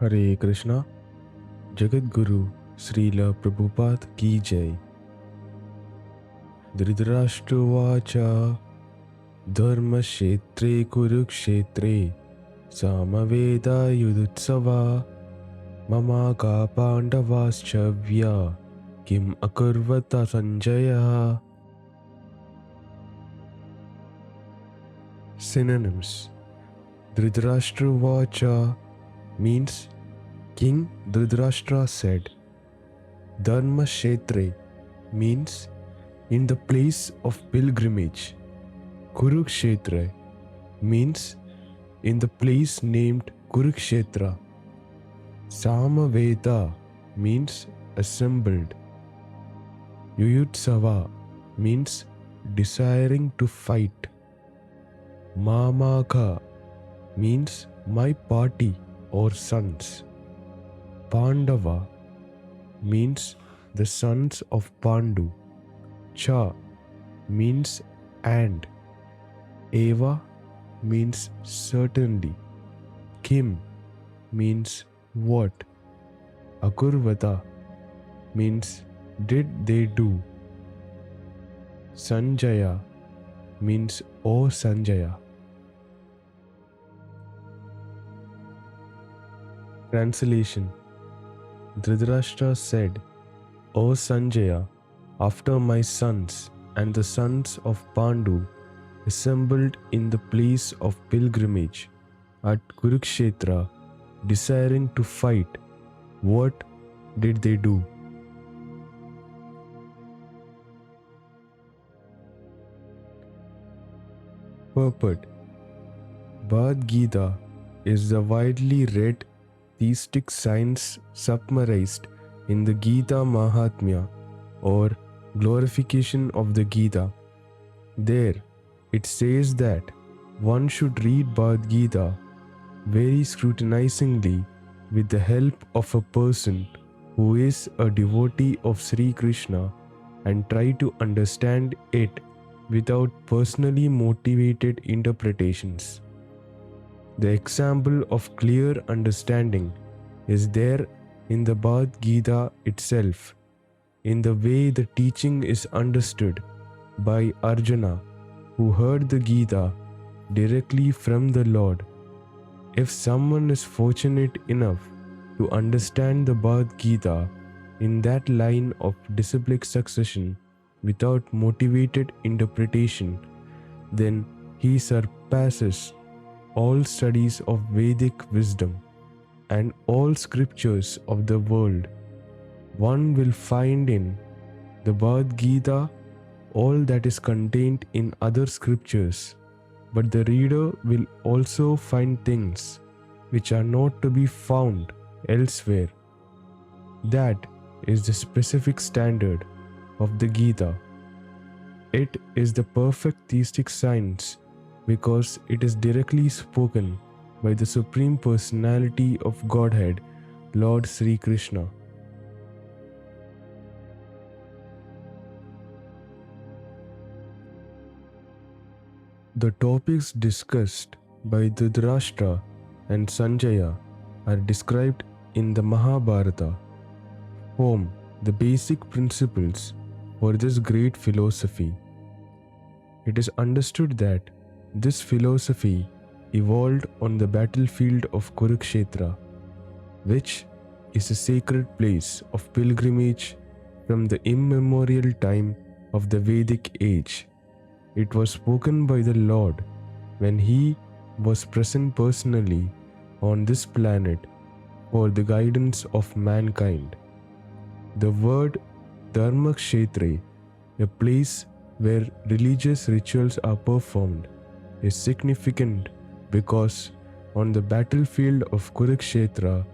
हरे कृष्णा। जगत गुरु श्रील प्रभुपाद की जय। धृतराष्ट्रवाच धर्मक्षेत्रे कुरुक्षेत्रे सामवेदायुधुत्सवा ममाका पाण्डवाश्चव्या किम् अकुर्वत संजयः। Synonyms: Dhritarashtravacha means King Dhritarashtra said. Dharma Kshetre means in the place of pilgrimage. Kurukshetra means in the place named Kurukshetra. Samaveda means assembled. Yuyutsava means desiring to fight. Mamaka means my party or sons. Pandava means the sons of Pandu. Cha means and. Eva means certainly. Kim means what. Akurvata means did they do. Sanjaya means O Sanjaya. Translation: Dhritarashtra said, O Sanjaya, after my sons and the sons of Pandu assembled in the place of pilgrimage at Kurukshetra, desiring to fight, what did they do? Purport: Bhagavad Gita is the widely read theistic science summarized in the Gita Mahatmya, or glorification of the Gita. There, it says that one should read Bhagavad Gita very scrutinizingly with the help of a person who is a devotee of Sri Krishna and try to understand it without personally motivated interpretations. The example of clear understanding is there in the Bhagavad Gita itself, in the way the teaching is understood by Arjuna, who heard the Gita directly from the Lord. If someone is fortunate enough to understand the Bhagavad Gita in that line of disciplic succession without motivated interpretation, then he surpasses all studies of Vedic wisdom and all scriptures of the world. One will find in the Bhagavad Gita all that is contained in other scriptures, but the reader will also find things which are not to be found elsewhere. That is the specific standard of the Gita. It is the perfect theistic science because it is directly spoken by the Supreme Personality of Godhead, Lord Sri Krishna. The topics discussed by Dhritarashtra and Sanjaya are described in the Mahabharata, form the basic principles for this great philosophy. It is understood that this philosophy evolved on the battlefield of Kurukshetra, which is a sacred place of pilgrimage from the immemorial time of the Vedic age. It was spoken by the Lord when he was present personally on this planet for the guidance of mankind. The word Dharmakshetre, a place where religious rituals are performed, is significant because on the battlefield of Kurukshetra,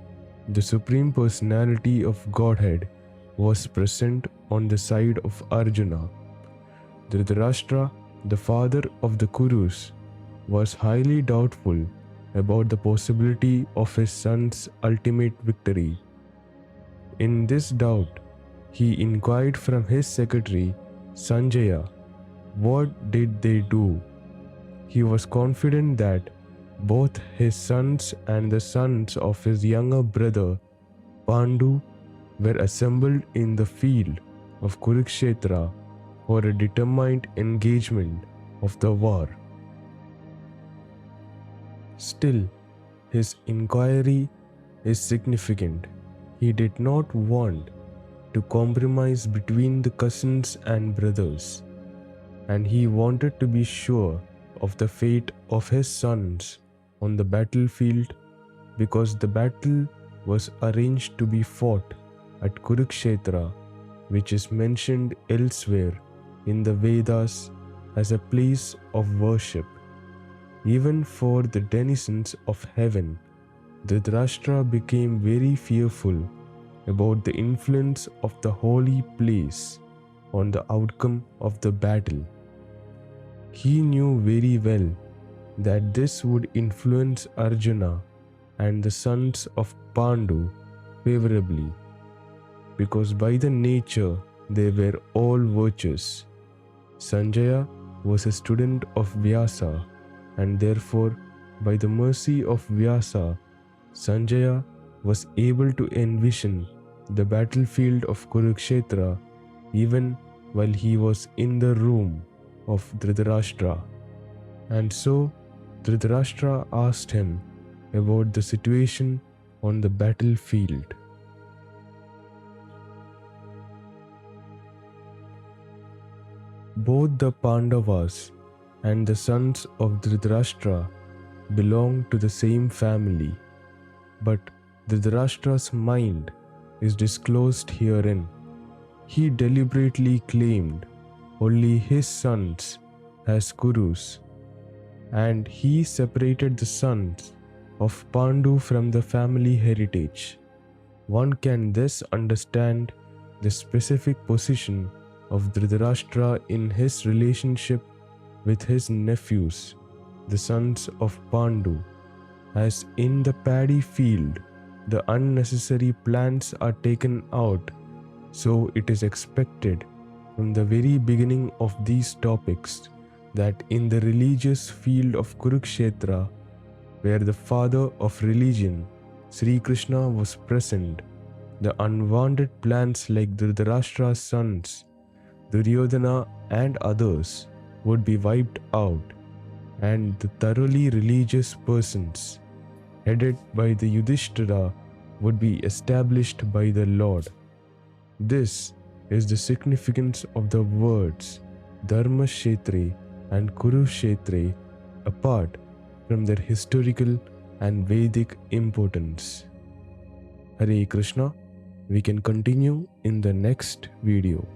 the Supreme Personality of Godhead was present on the side of Arjuna. Dhritarashtra, the father of the Kurus, was highly doubtful about the possibility of his son's ultimate victory. In this doubt, he inquired from his secretary, Sanjaya, what did they do? He was confident that both his sons and the sons of his younger brother Pandu were assembled in the field of Kurukshetra for a determined engagement of the war. Still, his inquiry is significant. He did not want to compromise between the cousins and brothers, and he wanted to be sure of the fate of his sons on the battlefield, because the battle was arranged to be fought at Kurukshetra, which is mentioned elsewhere in the Vedas as a place of worship. Even for the denizens of heaven, Dhritarashtra became very fearful about the influence of the holy place on the outcome of the battle. He knew very well that this would influence Arjuna and the sons of Pandu favorably, because by the nature they were all virtuous. Sanjaya was a student of Vyasa, and therefore, by the mercy of Vyasa, Sanjaya was able to envision the battlefield of Kurukshetra even while he was in the room of Dhritarashtra. And so, Dhritarashtra asked him about the situation on the battlefield. Both the Pandavas and the sons of Dhritarashtra belonged to the same family, but Dhritarashtra's mind is disclosed herein. He deliberately claimed only his sons as Kurus, and he separated the sons of Pandu from the family heritage. One can thus understand the specific position of Dhritarashtra in his relationship with his nephews, the sons of Pandu, as in the paddy field the unnecessary plants are taken out, so it is expected from the very beginning of these topics that in the religious field of Kurukshetra, where the father of religion, Sri Krishna, was present, the unwanted plants like Dhritarashtra's sons, Duryodhana and others would be wiped out, and the thoroughly religious persons, headed by the Yudhishthira, would be established by the Lord. This is the significance of the words Dharmashetre and Kurukshetre apart from their historical and Vedic importance. Hare Krishna. We can continue in the next video.